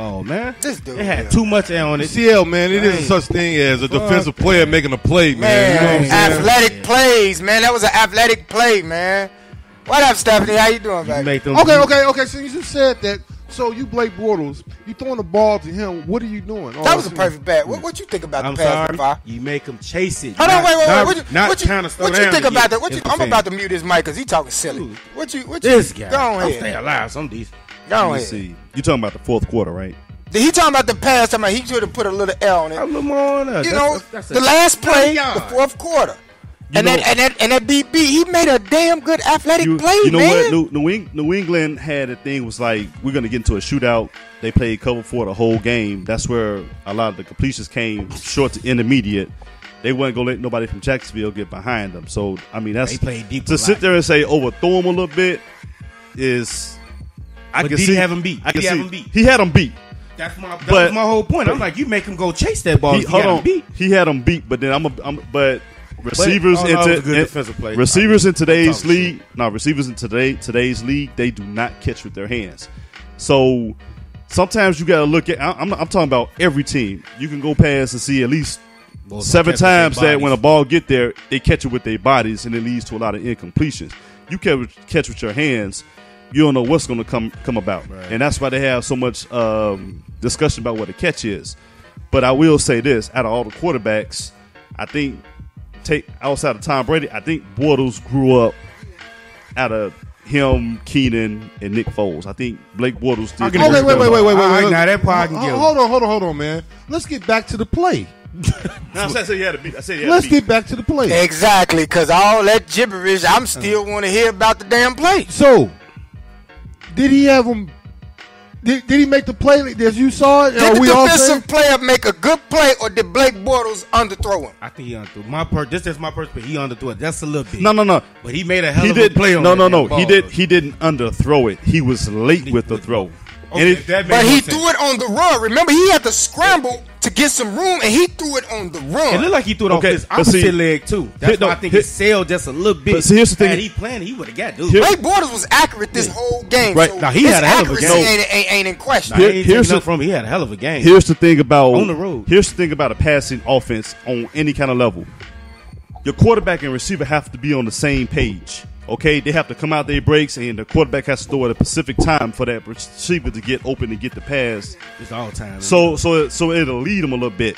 Oh man, This dude, it had too much air on it. CL, man, it isn't such thing as a defensive player making a play, man. You know what I'm saying? Athletic plays, man. That was an athletic play, man. What up, Stephanie? How you doing, baby? Okay. So you just said that. So you Blake Bortles, you throwing the ball to him. What are you doing? That was a perfect pass. What you think about the pass, Levi? You make him chase it. Hold on, wait. What you think about that? I'm about to mute his mic because he talking silly. What you? This guy. Go ahead. I'm staying alive. Some decent. Go ahead. See, you talking about the fourth quarter, right? He talking about the pass. Talking about he should have put a little L on it. A little more on that. You know, the last play, the fourth quarter. And that DB, he made a damn good athletic play, you know man. what? New England had a thing was like, we're going to get into a shootout. They played cover for the whole game. That's where a lot of the completions came short to intermediate. They weren't going to let nobody from Jacksonville get behind them. So, I mean, that's they played deep to sit there and say overthrow him a little bit is. I can see. He have him beat? I can see. He had him beat. That was my whole point. I'm like, you make him go chase that ball. He had him beat, but then but receivers in today's league, today's league, they do not catch with their hands. So sometimes you got to look at. I'm talking about every team. You can go past and see at least 7 times that when a ball get there, they catch it with their bodies, and it leads to a lot of incompletions. You catch with your hands, you don't know what's going to come about, right. And that's why they have so much discussion about what a catch is. But I will say this: out of all the quarterbacks, I think. Outside of Tom Brady, I think Bortles grew up out of him, Keenan, and Nick Foles. I think Blake Bortles did. Okay, wait. Now that part I can give. Hold on, man. Let's get back to the play. I said he had to beat. Let's get back to the play. Exactly, because all that gibberish, I'm still want to hear about the damn play. So, did he have him? Did he make the play as you saw it? Did the defensive player make a good play, or did Blake Bortles underthrow him? I think he underthrew. This is my perspective. He underthrew it. That's a little bit. No. But he made a hell of a play on it. No. He didn't underthrow it. He was late with the throw. Okay, but he threw it on the run. Remember, he had to scramble to get some room, and he threw it on the run. It looked like he threw it off his opposite leg, too. That's why I think it sailed just a little bit. But see, here's the thing. Had he planned, he would have got dude. Blake Bortles was accurate this whole game. Right. So now, he had a hell of a game. Ain't in question. He had a hell of a game. Here's the thing about on the road. Here's the thing about a passing offense on any kind of level. Your quarterback and receiver have to be on the same page. Okay, they have to come out their breaks, and the quarterback has to throw at a specific time for that receiver to get open and get the pass. It's all time. So it'll lead them a little bit.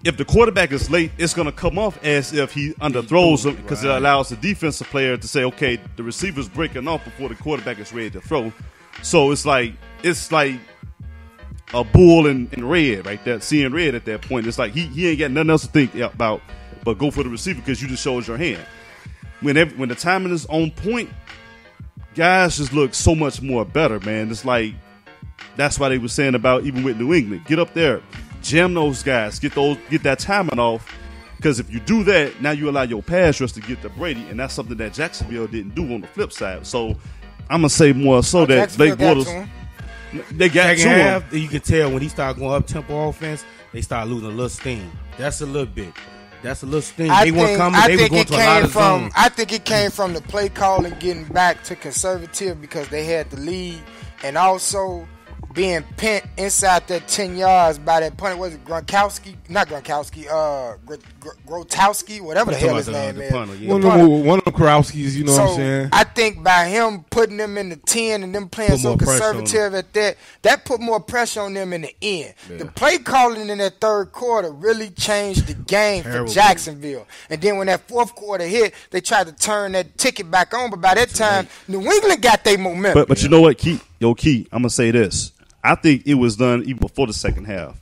If the quarterback is late, it's going to come off as if he underthrows them because it allows the defensive player to say, okay, the receiver's breaking off before the quarterback is ready to throw. So it's like a bull in red right there, seeing red at that point. It's like he ain't got nothing else to think about but go for the receiver because you just showed your hand. When the timing is on point, guys just look so much more better, man. It's like that's why they were saying about even with New England, get up there, jam those guys, get that timing off. Because if you do that, now you allow your pass rush to get to Brady, and that's something that Jacksonville didn't do on the flip side. So I'm gonna say more so that Blake Bortles, they got to him. You can tell when he started going up tempo offense, they start losing a little steam. That's a little bit. That's a little sting. They weren't coming. They were going to a lot of zones. I think it came from the play calling getting back to conservative because they had the lead, and also being pent inside that 10 yards by that punter. Was it Gronkowski? Not Gronkowski. Grotowski, whatever the hell his name is. Punter, yeah. One of the Krowskis, you know what I'm saying? I think by him putting them in the 10 and them playing so conservative at that put more pressure on them in the end. Yeah. The play calling in that third quarter really changed the game for Jacksonville. And then when that fourth quarter hit, they tried to turn that ticket back on. But by that time, New England got their momentum. But you know what, Key? I'm going to say this. I think it was done even before the second half.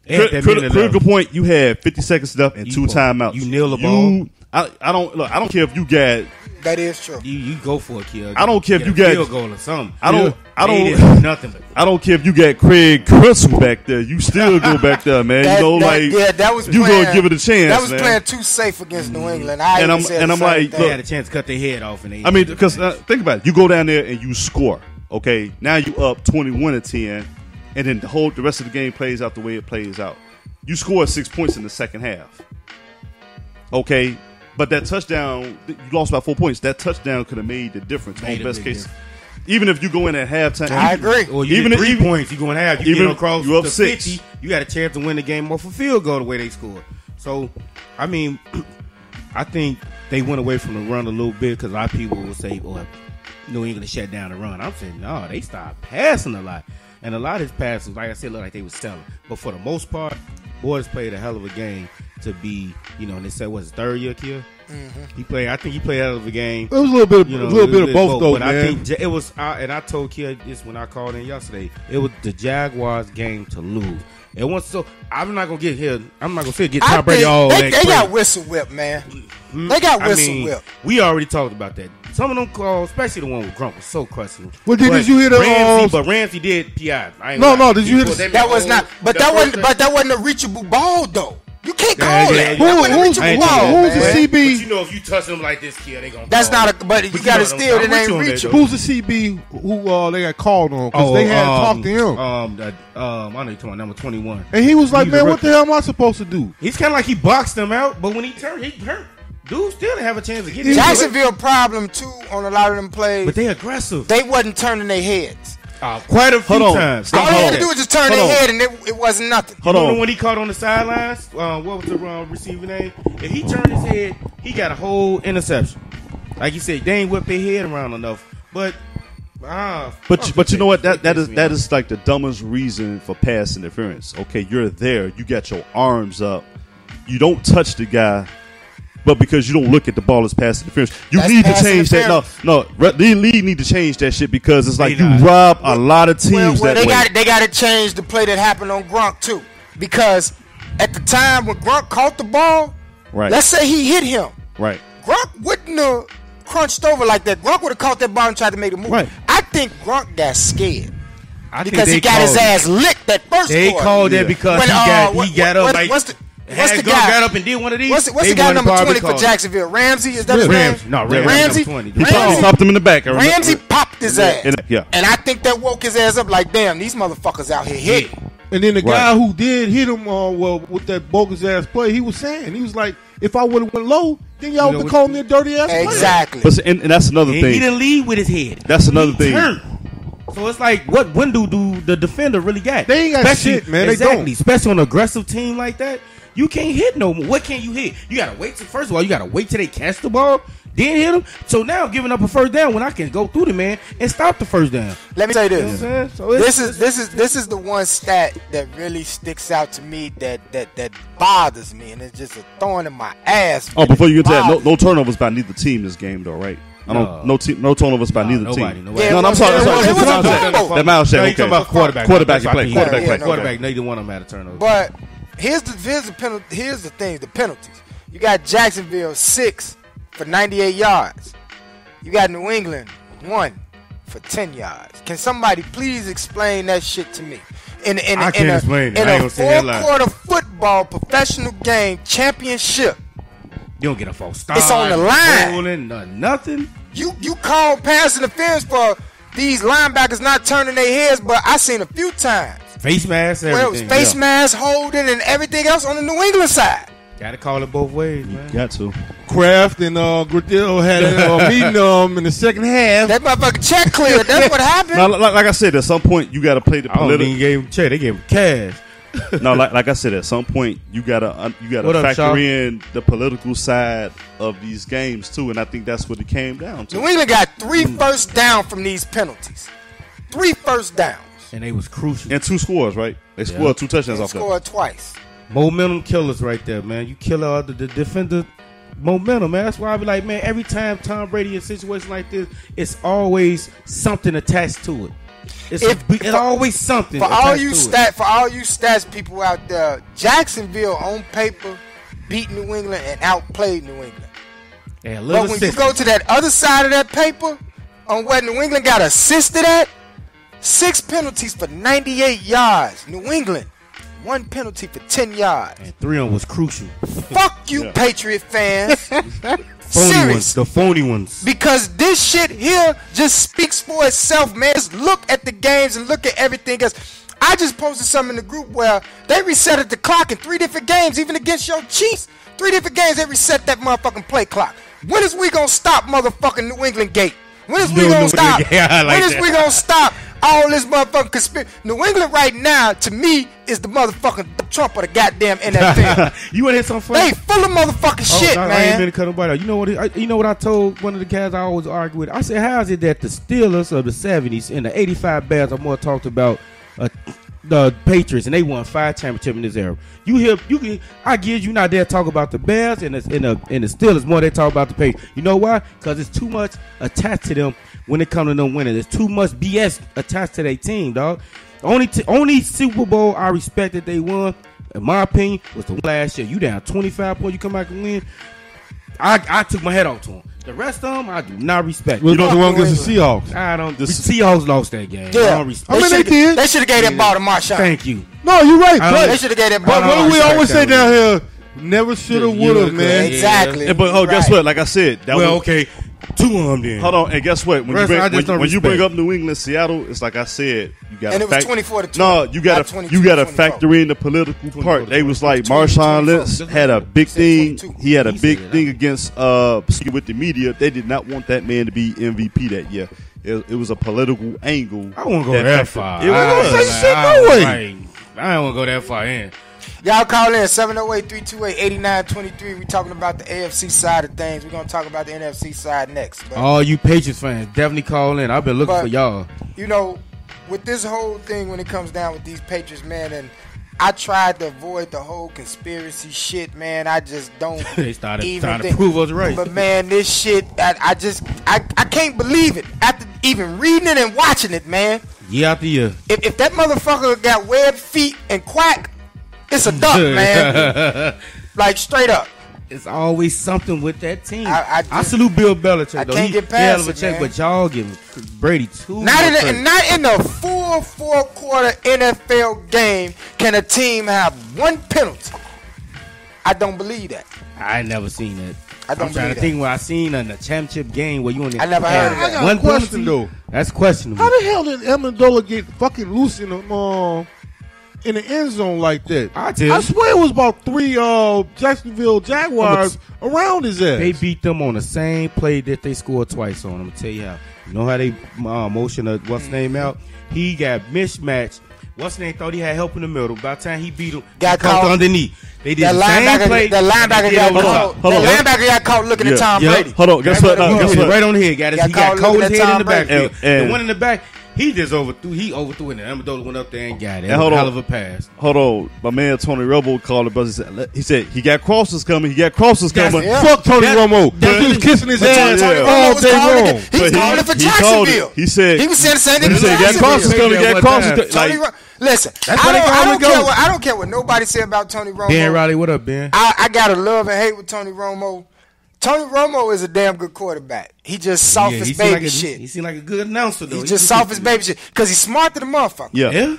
Critical point, you had 50 seconds left and 2 timeouts. You nail the ball. I don't care if you got. That is true. You go for it, kid. I don't care if you got field goal or something. I don't nothing. I don't care if you got Craig Crystal back there. You still go back there, man. That was you gonna give it a chance. That was man. Playing too safe against New England. I'm like, they had a chance to cut their head off. I mean, because think about it. You go down there and you score. Okay, now you up 21-10, and then the rest of the game plays out the way it plays out. You scored 6 points in the second half. Okay, but that touchdown, you lost by 4 points. That touchdown could have made the difference. On best case, even if you go in at halftime, I agree. Or you even get 3 points, you going to have. You even get across you up the 6. 50, you got a chance to win the game off a field goal the way they scored. So, I mean, I think they went away from the run a little bit because a lot of people will say, "Oh, New England shut down the run." I'm saying, no, they stopped passing a lot, and a lot of his passes, like I said, looked like they was selling. But for the most part, boys played a hell of a game to be, and they said, what's his 3rd year, Kia? Mm-hmm. I think he played a hell of a game. It was a little bit of both, though, but man. I think it was, and I told Kia this when I called in yesterday. It was the Jaguars' game to lose. It was so. I'm not gonna get here. I'm not gonna say get Tom Brady all that. They got whistle whip, man. They got whistle whip. We already talked about that. Some of them calls, especially the one with Grump, was so crusty. Well, did you hear the Ramsey? But Ramsey did PI. No. Did you hear the? That was not. But that wasn't a reachable ball though. You can't call that. Who's the CB? But you know, if you touch them like this, kid, they gonna. That's not a. But you got to steal the name reachable. Who's the CB who they got called on because they had to talk to him? I know you're talking about number 21. And he was like, "Man, what the hell am I supposed to do?" He's kind of like he boxed them out, but when he turned, he hurt. Dude still didn't have a chance to get it. Jacksonville problem too on a lot of them plays. But they aggressive. They wasn't turning their heads. Quite a few times. All they had to do was just turn their head, and it wasn't nothing. Remember when he caught on the sidelines? What was the receiver name? If he turned his head, he got a whole interception. Like you said, they ain't whipped their head around enough. But you know what? That is like the dumbest reason for pass interference. Okay, you're there, you got your arms up, you don't touch the guy. But because you don't look at the ball as pass interference, you need to change that. No, the league need to change that shit because it's like you rob a lot of teams that way. They got to change the play that happened on Gronk too, because at the time when Gronk caught the ball, right? Let's say he hit him, right? Gronk wouldn't have crunched over like that. Gronk would have caught that ball and tried to make a move. Right. I think Gronk got scared because he got his ass licked that first quarter. They called that because he got up like. What's the guy? Got up and did one of these. What's the guy number 20 for Jacksonville? Ramsey? Is that his name? No, Ramsey. He popped him in the back. Ramsey popped his ass. Yeah. And I think that woke his ass up like, damn, these motherfuckers out here hitting. And then the guy who did hit him with that bogus ass play, he was like, if I would have went low, then y'all would have called me a dirty ass play. Exactly. But and that's another thing. He didn't lead with his head. That's another thing. So it's like, what window do the defender really got? They ain't got shit, man. Exactly. They don't. Especially on an aggressive team like that. You can't hit no more. What can you hit? You gotta wait till first of all, you gotta wait till they catch the ball, then hit them. So now giving up a first down when I can go through the man and stop the first down. Let me say this. You know so this is the one stat that really sticks out to me that bothers me, and it's just a thorn in my ass. Oh, before you get to that, no turnovers by neither team this game though, right? No turnovers by neither team. Nobody. No, I'm sorry. That Miles Jack. Okay. Talking about quarterback. Quarterback Quarterback. Neither one of them had a turnover. But here's the penalty. Here's the thing. The penalties. You got Jacksonville 6 for 98 yards. You got New England 1 for 10 yards. Can somebody please explain that shit to me? In a 4-quarter football professional game championship. You don't get a false start. It's on the line. Nothing. You call pass interference for these linebackers not turning their heads, but I seen a few times. Face mask, everything. Well, it was face mask, holding, and everything else on the New England side. Got to call it both ways, man. Got to. Kraft and Gradillo had a meeting in the second half. That motherfucker check cleared. That's what happened. Now, like I said, at some point you got to play the political. They gave him check. They gave him cash. No, like I said, at some point you gotta factor in the political side of these games too, and I think that's what it came down to. New England got 3 first down from these penalties. 3 first downs, and they was crucial. And 2 scores, right? They scored 2 touchdowns off that. Scored twice. Momentum killers right there, man. You kill the defender. Momentum, man. That's why I be like, man, every time Tom Brady in a situation like this, it's always something attached to it. It's always something. For all you stats people out there, Jacksonville on paper beat New England and outplayed New England. Yeah, but when you go to that other side of that paper, on what New England got assisted at, 6 penalties for 98 yards. New England, 1 penalty for 10 yards. And 3 of them was crucial. Fuck you, Patriot fans. The phony ones. Because this shit here just speaks for itself, man. Just look at the games and look at everything else. I just posted something in the group where they reset the clock in 3 different games, even against your Chiefs. 3 different games, they reset that motherfucking play clock. When is we gonna stop motherfucking New England gate? When is we gonna stop? When is we gonna stop all this motherfucking conspiracy? New England right now, to me, is the motherfucking Trump of the goddamn NFL. You want to hear something funny? They full of motherfucking shit, man. I ain't been to cut nobody out. You know what I told one of the guys I always argue with? I said, how is it that the Steelers of the 70s and the 85 Bears are more talked about the Patriots, and they won 5 championships in this era? I give you not there talk about the Bears and the Steelers more they talk about the Patriots. You know why? Because it's too much attached to them when it comes to them winning. There's too much BS attached to their team, dog. Only Super Bowl I respect that they won, in my opinion, was the last year. You down 25 points, you come back and win. I took my head off to them. The rest of them, I do not respect. You know the one against the Seahawks. The Seahawks lost that game. Yeah. I don't respect. They did. They should have gave that ball to Marshawn. Thank you. No, you're right. They should have gave that ball to Marshawn. What do we always say down here? Never should have, would have, man. Exactly. Yeah, but guess what? Like I said, okay. 2 of them then. Hold on, and guess what? When you bring up New England, Seattle, it's like I said, you got. And it was 24-20. No, you got to factor in the political part. They was like Marshawn Lynch had a big thing. He had a big thing against with the media. They did not want that man to be MVP that year. It was a political angle. I won't go that far. It was. No way. I don't want to go that far in. Y'all call in 708-328-8923. We talking about the AFC side of things. We're gonna talk about the NFC side next. But, all you Patriots fans, definitely call in. I've been looking for y'all. You know, with this whole thing when it comes down with these Patriots, man, and I tried to avoid the whole conspiracy shit, man. I just don't. They started trying to prove us right. But man, this shit, I can't believe it after even reading it and watching it, man. Year after year. If that motherfucker got webbed feet and quack, it's a duck, man. Like straight up. It's always something with that team. I salute Bill Belichick. I can't get past it, man. But y'all giving Brady too. Not in a full 4-quarter NFL game can a team have one penalty. I don't believe that. I ain't never seen that. I'm trying to think what I seen in the championship game where you only. I never heard of that. I got a question though. That's questionable. How the hell did Amendola get fucking loose in the end zone like that? I swear it was about 3 Jacksonville Jaguars around his ass. They beat them on the same play that they scored twice on. I'm gonna tell you how. You know how they motion what's his name out? He got mismatched. What's his name thought he had help in the middle. By the time he beat him, got caught underneath. They did the same play. The linebacker got caught looking at Tom Brady. Hold on, guess what? Right on the head. He got caught his head in the backfield. And the one in the back. He just overthrew. He overthrew it, and Amendola went up there and got it. Hold on. Hell of a pass. Hold on. My man Tony Romo called it, but he said he got crosses coming. Fuck Tony Romo. He was kissing his ass all day long. He's calling it for Jacksonville. He said he was saying the same thing. He said he got crosses coming. He got crosses. Listen, I don't care what nobody say about Tony Romo. Ben Riley, what up, Ben? I gotta love and hate with Tony Romo. Tony Romo is a damn good quarterback. He just soft as baby shit. He seems like a good announcer, though. He's just soft as baby shit. Because he's smart to the motherfucker. Yeah.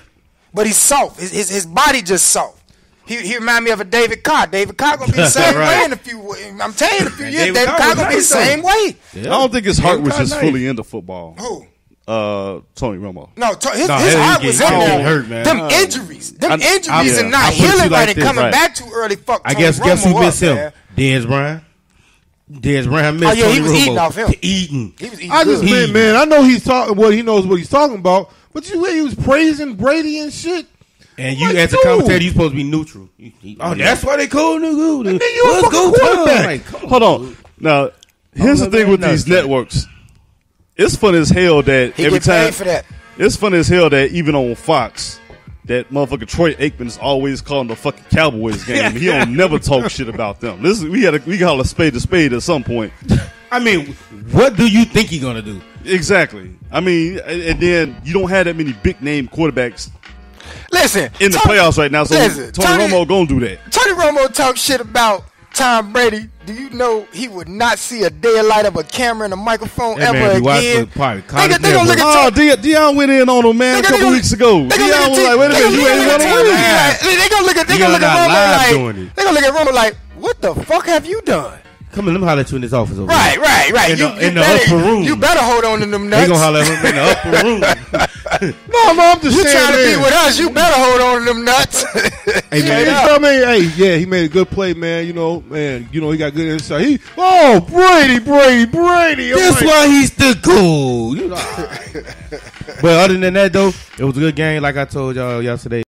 But he's soft. His body just soft. He remind me of a David Carr. David Carr gonna be the same way in a few. I'm telling you, in a few years, David Carr gonna be the same way. Yeah. I don't think his heart was just fully into football. Who? Tony Romo. No, his heart was in there. Hurt, man. Them injuries are not healing right and coming back too early. Fuck. I guess who missed him? Dez Bryant. Dez Bryant missed. Oh yeah, he was eating off him. Eating. He was eating. Man, I know he's talking. What he knows what he's talking about. But he was praising Brady and shit. And you, as a commentator, you supposed to be neutral. That's why they call nigga. And then you a fucking quarterback. Hold on. Now, here's the thing with these networks. It's funny as hell that he every time. For that. It's funny as hell that even on Fox, that motherfucker Troy Aikman is always calling the fucking Cowboys game. He don't never talk shit about them. We call a spade at some point. I mean, what do you think he's gonna do? Exactly. I mean, and then you don't have that many big name quarterbacks. Listen, in the playoffs right now, so Tony Romo gonna do that. Tony Romo talk shit about Tom Brady. Do you know he would not see a daylight of a camera and a microphone ever again? They gonna look at Deion went in on him, man, a couple weeks ago. Deion was like, "Wait a minute, you ain't want to win." They gonna look at Romo like, they gonna look at Romo like, "What the fuck have you done?" Come on, let me holler at you in this office over right. In the upper room. You better hold on to them nuts. They gonna holler at him in the upper room. No, I'm just saying. You trying to be with us, you better hold on to them nuts. Hey, man, he made a good play, man. He got good insight. Brady. That's why he's the goal. But other than that, though, it was a good game. Like I told y'all yesterday.